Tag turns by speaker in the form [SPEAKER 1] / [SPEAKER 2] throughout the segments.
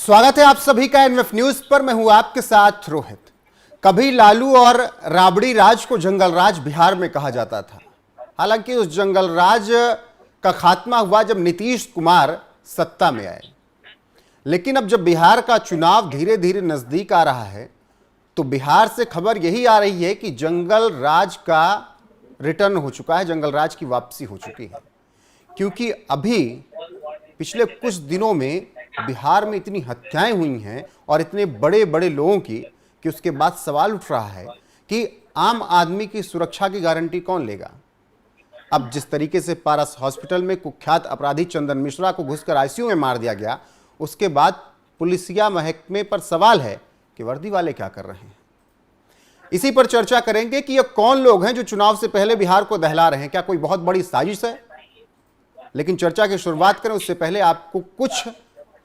[SPEAKER 1] स्वागत है आप सभी का एनएफ न्यूज पर। मैं हूं आपके साथ रोहित। कभी लालू और राबड़ी राज को जंगल राज बिहार में कहा जाता था। हालांकि उस जंगल राज का खात्मा हुआ जब नीतीश कुमार सत्ता में आए। लेकिन अब जब बिहार का चुनाव धीरे धीरे नजदीक आ रहा है तो बिहार से खबर यही आ रही है कि जंगल राज का रिटर्न हो चुका है, जंगल राज की वापसी हो चुकी है। क्योंकि अभी पिछले कुछ दिनों में बिहार में इतनी हत्याएं हुई हैं और इतने बड़े बड़े लोगों की कि उसके बाद सवाल उठ रहा है कि आम आदमी की सुरक्षा की गारंटी कौन लेगा। अब जिस तरीके से पारस हॉस्पिटल में कुख्यात अपराधी चंदन मिश्रा को घुसकर आईसीयू में मार दिया गया, उसके बाद पुलिसिया महकमे पर सवाल है कि वर्दी वाले क्या कर रहे हैं। इसी पर चर्चा करेंगे कि ये कौन लोग हैं जो चुनाव से पहले बिहार को दहला रहे हैं। क्या कोई बहुत बड़ी साजिश है? लेकिन चर्चा की शुरुआत करें उससे पहले आपको कुछ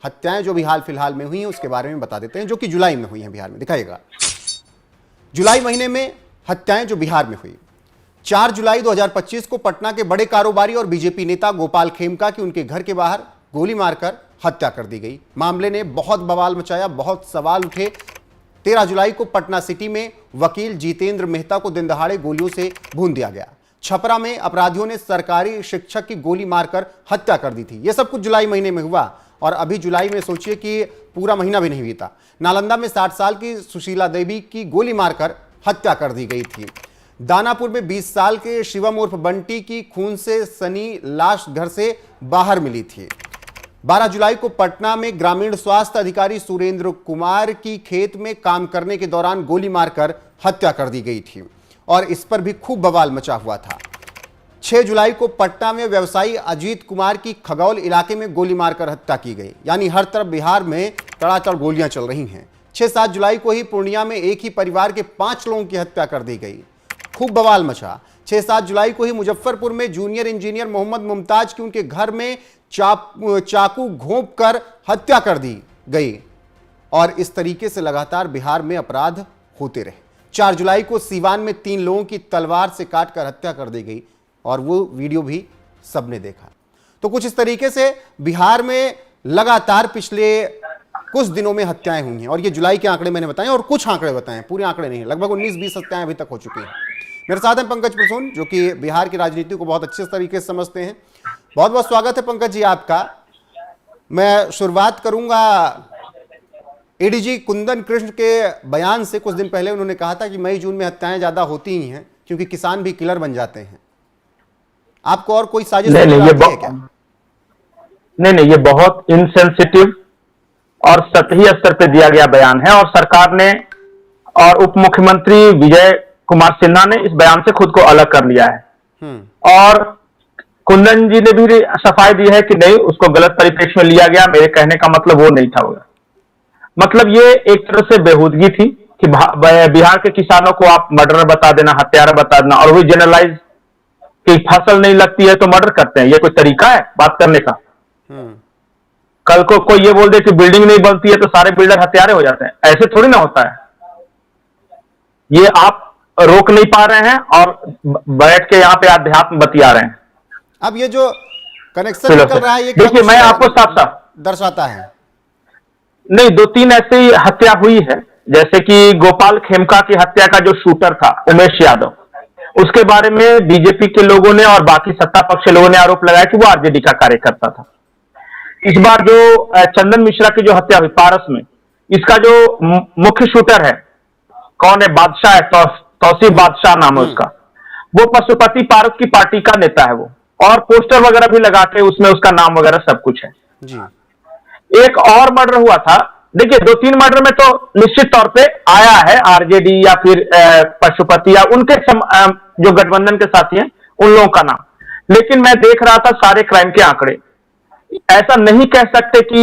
[SPEAKER 1] हत्याएं जो भी हाल फिलहाल में हुई हैं उसके बारे में बता देते हैं, जो कि जुलाई में हुई हैं बिहार में। दिखाइएगा जुलाई महीने में हत्याएं जो बिहार में हुई। 4 जुलाई 2025 को पटना के बड़े कारोबारी और बीजेपी नेता गोपाल खेमका की उनके घर के बाहर गोली मारकर हत्या कर दी गई। मामले ने बहुत बवाल मचाया, बहुत सवाल उठे। 13 जुलाई को पटना सिटी में वकील जितेंद्र मेहता को दिन दहाड़े गोलियों से भून दिया गया। छपरा में अपराधियों ने सरकारी शिक्षक की गोली मारकर हत्या कर दी थी। यह सब कुछ जुलाई महीने में हुआ। और अभी जुलाई में सोचिए कि पूरा महीना भी नहीं बीता, नालंदा में 60 साल की सुशीला देवी की गोली मारकर हत्या कर दी गई थी। दानापुर में 20 साल के शिवम उर्फ बंटी की खून से सनी लाश घर से बाहर मिली थी। 12 जुलाई को पटना में ग्रामीण स्वास्थ्य अधिकारी सुरेंद्र कुमार की खेत में काम करने के दौरान गोली मारकर हत्या कर दी गई थी और इस पर भी खूब बवाल मचा हुआ था। 6 जुलाई को पटना में व्यवसायी अजीत कुमार की खगौल इलाके में गोली मारकर हत्या की गई। यानी हर तरफ बिहार में तड़ातड़ गोलियां चल रही हैं। 6-7 जुलाई को ही पूर्णिया में एक ही परिवार के 5 लोगों की हत्या कर दी गई, खूब बवाल मचा। 6-7 जुलाई को ही मुजफ्फरपुर में जूनियर इंजीनियर मोहम्मद मुमताज की उनके घर में चाकू घोंप कर हत्या कर दी गई और इस तरीके से लगातार बिहार में अपराध होते रहे। 4 जुलाई को सीवान में 3 लोगों की तलवार से काटकर हत्या कर दी गई और वो वीडियो भी सबने देखा। तो कुछ इस तरीके से बिहार में लगातार पिछले कुछ दिनों में हत्याएं हुई हैं और ये जुलाई के आंकड़े मैंने बताए और कुछ आंकड़े बताए, पूरे आंकड़े नहीं, लगभग 19-20 हत्याएं अभी तक हो चुकी हैं। मेरे साथ हैं पंकज प्रसून, जो कि बिहार की राजनीति को बहुत अच्छे तरीके से समझते हैं। बहुत बहुत स्वागत है पंकज जी आपका। मैं शुरुआत करूंगा एडीजी कुंदन कृष्ण के बयान से। कुछ दिन पहले उन्होंने कहा था कि मई जून में हत्याएं ज्यादा होती ही हैं क्योंकि किसान भी किलर बन जाते हैं। आपको और कोई साजिश
[SPEAKER 2] नहीं, ये बहुत इनसेंसिटिव और सतही स्तर पे दिया गया बयान है और सरकार ने और उप मुख्यमंत्री विजय कुमार सिन्हा ने इस बयान से खुद को अलग कर लिया है। और कुंदन जी ने भी सफाई दी है कि नहीं, उसको गलत परिप्रेक्ष्य में लिया गया, मेरे कहने का मतलब वो नहीं था। मतलब ये एक तरह से बेहूदगी थी कि बिहार के किसानों को आप मर्डरर बता देना, हत्यारा बता देना और वही जनरलाइज कि फसल नहीं लगती है तो मर्डर करते हैं। ये कोई तरीका है बात करने का? कल को कोई ये बोल दे कि बिल्डिंग नहीं बनती है तो सारे बिल्डर हत्यारे हो जाते हैं, ऐसे थोड़ी ना होता है। ये आप रोक नहीं पा रहे हैं और बैठ के यहाँ पे अध्यात्म बतिया रहे हैं।
[SPEAKER 1] अब ये जो कनेक्शन निकल रहा है ये
[SPEAKER 2] देखिए, मैं आपको साफ साफ
[SPEAKER 1] दर्शाता है।
[SPEAKER 2] नहीं, 2-3 ऐसी हत्या हुई है, जैसे कि गोपाल खेमका की हत्या का जो शूटर था उमेश यादव, उसके बारे में बीजेपी के लोगों ने और बाकी सत्ता पक्ष के लोगों ने आरोप लगाया कि वो आरजेडी का कार्यकर्ता था। इस बार जो चंदन मिश्रा की जो हत्या हुई पारस में, इसका जो मुख्य शूटर है कौन है? बादशाह है, तौसीफ बादशाह नाम है उसका। वो पशुपति पारस की पार्टी का नेता है वो, और पोस्टर वगैरह भी लगा के उसमें उसका नाम वगैरह सब कुछ है जी। एक और मर्डर हुआ था। देखिए, 2-3 मर्डर में तो निश्चित तौर पे आया है आरजेडी या फिर पशुपति या उनके जो गठबंधन के साथी हैं उन लोगों का नाम, लेकिन मैं देख रहा था सारे क्राइम के आंकड़े। ऐसा नहीं कह सकते कि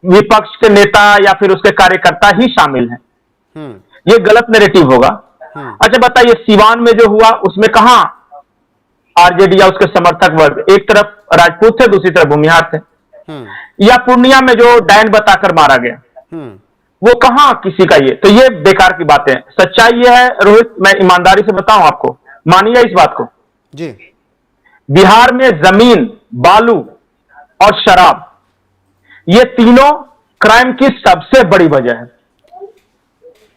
[SPEAKER 2] विपक्ष के नेता या फिर उसके कार्यकर्ता ही शामिल हैं। ये गलत नैरेटिव होगा। अच्छा बताइए, सीवान में जो हुआ उसमें कहां आरजेडी या उसके समर्थक वर्ग? एक तरफ राजपूत थे, दूसरी तरफ भूमिहार थे। या पूर्णिया में जो डायन बताकर मारा गया, वो कहां किसी का? ये तो ये बेकार की बातें हैं। सच्चाई ये है रोहित, मैं ईमानदारी से बताऊं आपको, मानिए इस बात को जी। बिहार में जमीन, बालू और शराब, ये तीनों क्राइम की सबसे बड़ी वजह है।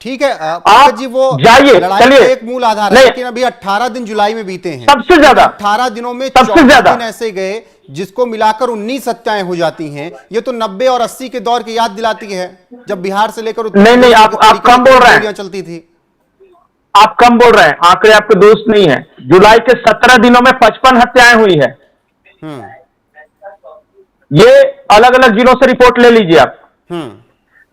[SPEAKER 1] ठीक है
[SPEAKER 2] आप
[SPEAKER 1] जी, वो
[SPEAKER 2] जाइए,
[SPEAKER 1] लड़ाई
[SPEAKER 2] चलिए।
[SPEAKER 1] का एक मूल आधार है, लेकिन अभी 18 दिन जुलाई में बीते हैं,
[SPEAKER 2] सबसे ज्यादा
[SPEAKER 1] 18 दिनों में
[SPEAKER 2] सबसे
[SPEAKER 1] 14
[SPEAKER 2] ज्यादा
[SPEAKER 1] दिन ऐसे गए जिसको मिलाकर 19 हत्याएं हो जाती हैं। ये तो 90 और 80 के दौर की याद दिलाती है, जब बिहार से लेकर उत्तर
[SPEAKER 2] नहीं,
[SPEAKER 1] प्रदेश
[SPEAKER 2] आप
[SPEAKER 1] किस तरीके
[SPEAKER 2] कम
[SPEAKER 1] से
[SPEAKER 2] बोल रहे हैं।
[SPEAKER 1] गोलियां चलती थी।
[SPEAKER 2] आप कम बोल रहे हैं, आंकड़े आपके दोस्त नहीं है। जुलाई के 17 दिनों में 55 हत्याएं हुई है। ये अलग अलग जिलों से रिपोर्ट ले लीजिए आप।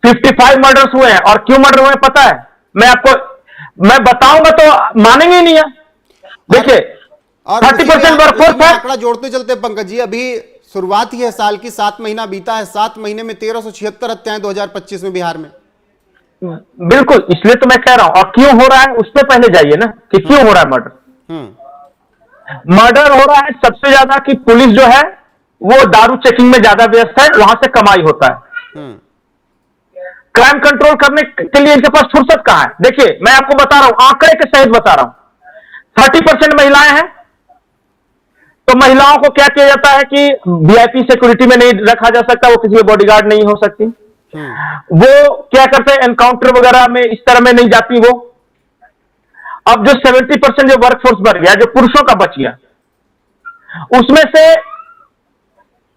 [SPEAKER 2] 55 मर्डर्स हुए हैं। और क्यों मर्डर हुए पता है? मैं बताऊंगा तो मानेंगे ही नहीं है। देखिए,
[SPEAKER 1] और
[SPEAKER 2] 30% वर्कफोर्स है।
[SPEAKER 1] आंकड़ा जोड़ते चलते पंकज जी, अभी शुरुआत ही है साल की, 7 महीना बीता है, 7 महीने में 1376 हत्याएं 2025 में बिहार में।
[SPEAKER 2] बिल्कुल, इसलिए तो मैं कह रहा हूं। और क्यों हो रहा है उस पर पहले जाइए ना, कि क्यों हो रहा है मर्डर। मर्डर हो रहा है सबसे ज्यादा कि पुलिस जो है वो दारू चेकिंग में ज्यादा व्यस्त है, वहां से कमाई होता है। क्राइम कंट्रोल करने के लिए इनके पास फुर्सत कहां है? देखिए, मैं आपको बता रहा हूं, आंकड़े के सहित बता रहा हूं। 30% महिलाएं हैं, तो महिलाओं को क्या किया जाता है कि वीआईपी सिक्योरिटी में नहीं रखा जा सकता, वो किसी बॉडीगार्ड नहीं हो सकती। वो क्या करते हैं, एनकाउंटर वगैरह में इस तरह में नहीं जाती वो। अब जो 70% जो वर्कफोर्स बढ़ गया, जो पुरुषों का बच गया, उसमें से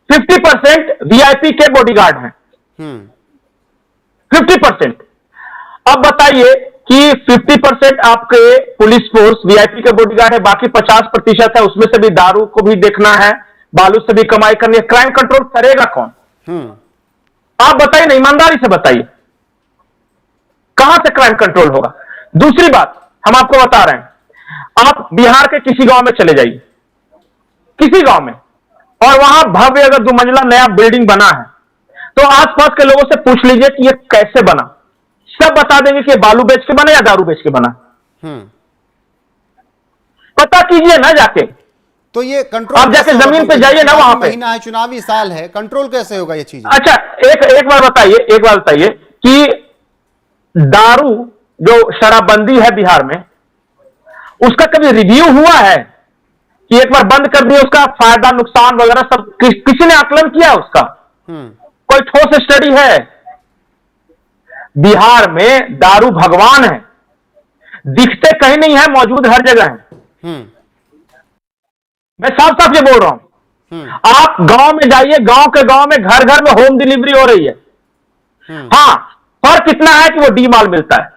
[SPEAKER 2] 50% वीआईपी के बॉडीगार्ड हैं। 50%। अब बताइए कि 50% आपके पुलिस फोर्स वीआईपी के बॉडीगार्ड है, बाकी 50% है, उसमें से भी दारू को भी देखना है, बालू से भी कमाई करनी है। क्राइम कंट्रोल करेगा कौन? आप बताइए ना, ईमानदारी से बताइए, कहां से क्राइम कंट्रोल होगा? दूसरी बात हम आपको बता रहे हैं, आप बिहार के किसी गांव में चले जाइए, किसी गांव में, और वहां भव्य अगर 2 मंजिला नया बिल्डिंग बना है, तो आसपास के लोगों से पूछ लीजिए कि यह कैसे बना। सब बता देंगे कि बालू बेच के बना या दारू बेच के बना। पता कीजिए ना जाके।
[SPEAKER 1] तो ये कंट्रोल
[SPEAKER 2] आप जाके जमीन पे जाइए ना, वहां पे।
[SPEAKER 1] महीना है, चुनावी साल है, कंट्रोल कैसे होगा ये चीज?
[SPEAKER 2] अच्छा, एक बार बताइए कि दारू जो शराबबंदी है बिहार में, उसका कभी रिव्यू हुआ है कि एक बार बंद कर दिया, उसका फायदा नुकसान वगैरह सब किसी ने आकलन किया उसका? कोई ठोस स्टडी है? बिहार में दारू भगवान है, दिखते कहीं नहीं है, मौजूद हर जगह है। मैं साफ साफ ये बोल रहा हूं। आप गांव में जाइए, गांव के गांव में घर घर में होम डिलीवरी हो रही है। हां, फर्क इतना है कि वो डी माल मिलता है।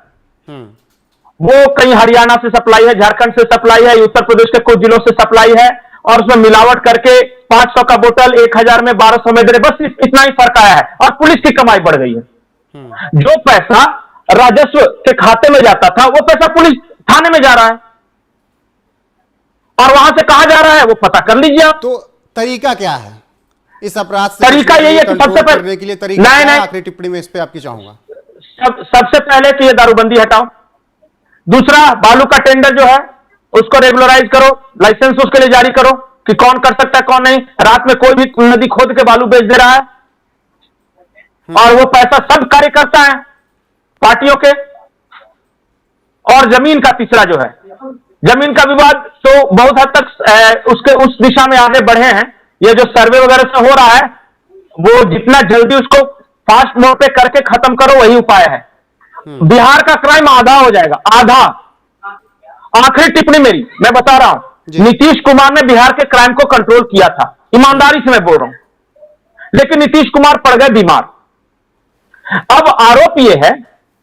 [SPEAKER 2] वो कहीं हरियाणा से सप्लाई है, झारखंड से सप्लाई है, उत्तर प्रदेश के कुछ जिलों से सप्लाई है, और उसमें मिलावट करके 500 का बोतल 1000 में 1200 में दे रहे। बस इतना ही फर्क आया है, और पुलिस की कमाई बढ़ गई है। जो पैसा राजस्व के खाते में जाता था, वो पैसा पुलिस थाने में जा रहा है, और वहां से कहां जा रहा है वो पता कर लीजिए आप।
[SPEAKER 1] तो तरीका क्या है इस अपराध से?
[SPEAKER 2] तरीका यही है कि सबसे पहले
[SPEAKER 1] करने के लिए तरीका क्या है? आखिरी टिप्पणी में इस पे आपकी चाहूंगा।
[SPEAKER 2] सबसे पहले तो ये दारूबंदी हटाओ। दूसरा, बालू का टेंडर जो है उसको रेगुलराइज करो, लाइसेंस उसके लिए जारी करो कि कौन कर सकता है कौन नहीं। रात में कोई भी नदी खोद के बालू बेच दे रहा है, और वो पैसा सब कार्यकर्ता है पार्टियों के। और जमीन का तीसरा जो है, जमीन का विवाद तो बहुत हद तक उस दिशा में आगे बढ़े हैं। ये जो सर्वे वगैरह से हो रहा है, वो जितना जल्दी उसको फास्ट मोड पे करके खत्म करो, वही उपाय है। बिहार का क्राइम आधा हो जाएगा, आधा। आखिरी टिप्पणी मेरी, मैं बता रहा हूं, नीतीश कुमार ने बिहार के क्राइम को कंट्रोल किया था, ईमानदारी से मैं बोल रहा हूं, लेकिन नीतीश कुमार पड़ गए बीमार। अब आरोप यह है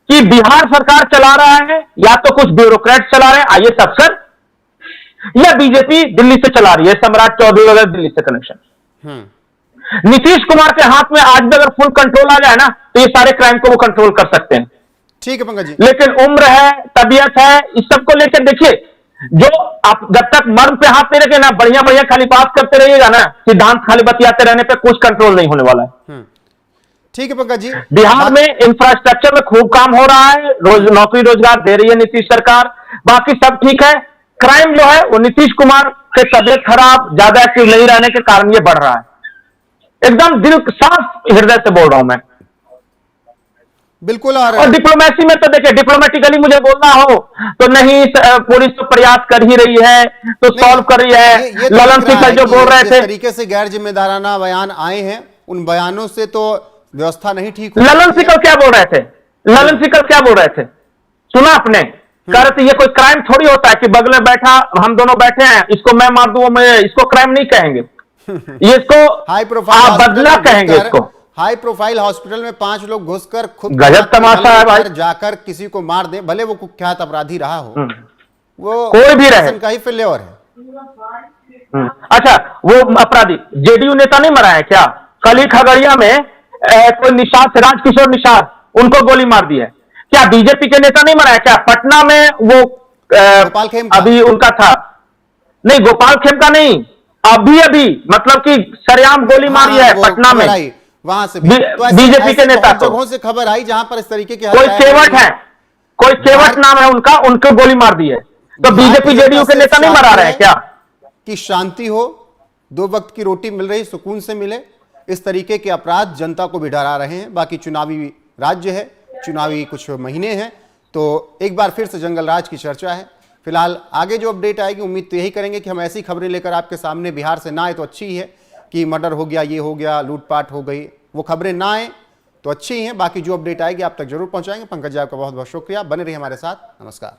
[SPEAKER 2] कि बिहार सरकार चला रहा है या तो कुछ ब्यूरोक्रेट चला रहे हैं, आईएएस अफसर, या बीजेपी दिल्ली से चला रही है, सम्राट चौधरी वगैरह दिल्ली से कनेक्शन। नीतीश कुमार के हाथ में आज भी अगर फुल कंट्रोल आ जाए ना, तो ये सारे क्राइम को वो कंट्रोल कर सकते हैं।
[SPEAKER 1] ठीक है पंकज जी,
[SPEAKER 2] लेकिन उम्र है, तबीयत है, इस सबको लेकर देखिए, जो आप जब तक मर्म पे हाथ नहीं रखे ना, बढ़िया बढ़िया खाली बात करते रहिएगा ना, सिद्धांत खाली बतियाते रहने पे कुछ कंट्रोल नहीं होने वाला है।
[SPEAKER 1] ठीक है पंकज जी।
[SPEAKER 2] बिहार में इंफ्रास्ट्रक्चर में खूब काम हो रहा है, नौकरी रोजगार दे रही है नीतीश सरकार, बाकी सब ठीक है। क्राइम जो है वो नीतीश कुमार के तबियत खराब, ज्यादा एक्टिव नहीं रहने के कारण ये बढ़ रहा है। एकदम दिल साफ हृदय से बोल रहा हूं मैं।
[SPEAKER 1] बिल्कुल।
[SPEAKER 2] और डिप्लोमेसी में तो देखिए, डिप्लोमेटिकली मुझे बोलना हो तो नहीं, पुलिस तो प्रयास कर ही रही है, तो सॉल्व कर रही है। ललन सिंह जो बोल रहे थे,
[SPEAKER 1] तरीके से गैर जिम्मेदाराना बयान आए हैं, उन बयानों से तो व्यवस्था नहीं ठीक हो
[SPEAKER 2] ललन
[SPEAKER 1] रही है।
[SPEAKER 2] सिकल क्या बोल रहे थे? ललन सिकल क्या बोल रहे थे? सुना आपने? कह रहे थे ये कोई क्राइम थोड़ी होता है कि बगल में बैठा, हम दोनों बैठे हैं, इसको मैं मार दूं, मैं इसको क्राइम नहीं कहेंगे, ये इसको
[SPEAKER 1] हाई प्रोफाइल
[SPEAKER 2] आप बदला कहेंगे इसको।
[SPEAKER 1] हाई प्रोफाइल हॉस्पिटल में 5 लोग घुसकर खुद
[SPEAKER 2] गजब तमाशा है भाई।
[SPEAKER 1] जाकर किसी को मार दे, भले वो कुख्यात अपराधी रहा हो, वो
[SPEAKER 2] कोई भी रहे।
[SPEAKER 1] शासन का ही फेल्योर है।
[SPEAKER 2] अच्छा, वो अपराधी जेडीयू नेता नहीं मरा है क्या? कल ही खगड़िया में कोई निषाद, राजकिशोर निषाद, उनको गोली मार दी है क्या? बीजेपी के नेता नहीं मरा है क्या? पटना में वो
[SPEAKER 1] गोपाल खेमका।
[SPEAKER 2] अभी उनका था, नहीं गोपाल खेमका नहीं, अभी मतलब कि सरेआम गोली मारी है पटना में,
[SPEAKER 1] वहां से भी
[SPEAKER 2] बीजेपी के नेता को।
[SPEAKER 1] जगहों से खबर आई जहां पर इस तरीके की
[SPEAKER 2] कोई केवट है, कोई केवट नाम है उनका, उनको गोली मार दी है। तो बीजेपी जेडीयू के नेता नहीं मरा रहे हैं क्या?
[SPEAKER 1] कि शांति हो, 2 वक्त की रोटी मिल रही, सुकून से मिले, इस तरीके के अपराध जनता को भी डरा रहे हैं। बाकी चुनावी राज्य है, चुनावी कुछ महीने हैं, तो एक बार फिर से जंगल राज की चर्चा है। फिलहाल आगे जो अपडेट आएगी, उम्मीद तो यही करेंगे कि हम ऐसी खबरें लेकर आपके सामने बिहार से ना आए तो अच्छी ही है कि मर्डर हो गया, ये हो गया, लूटपाट हो गई, वो खबरें ना आए तो अच्छी ही हैं। बाकी जो अपडेट आएगी आप तक जरूर पहुंचाएंगे। पंकज जी आपका बहुत बहुत शुक्रिया, बने रहिए हमारे साथ। नमस्कार।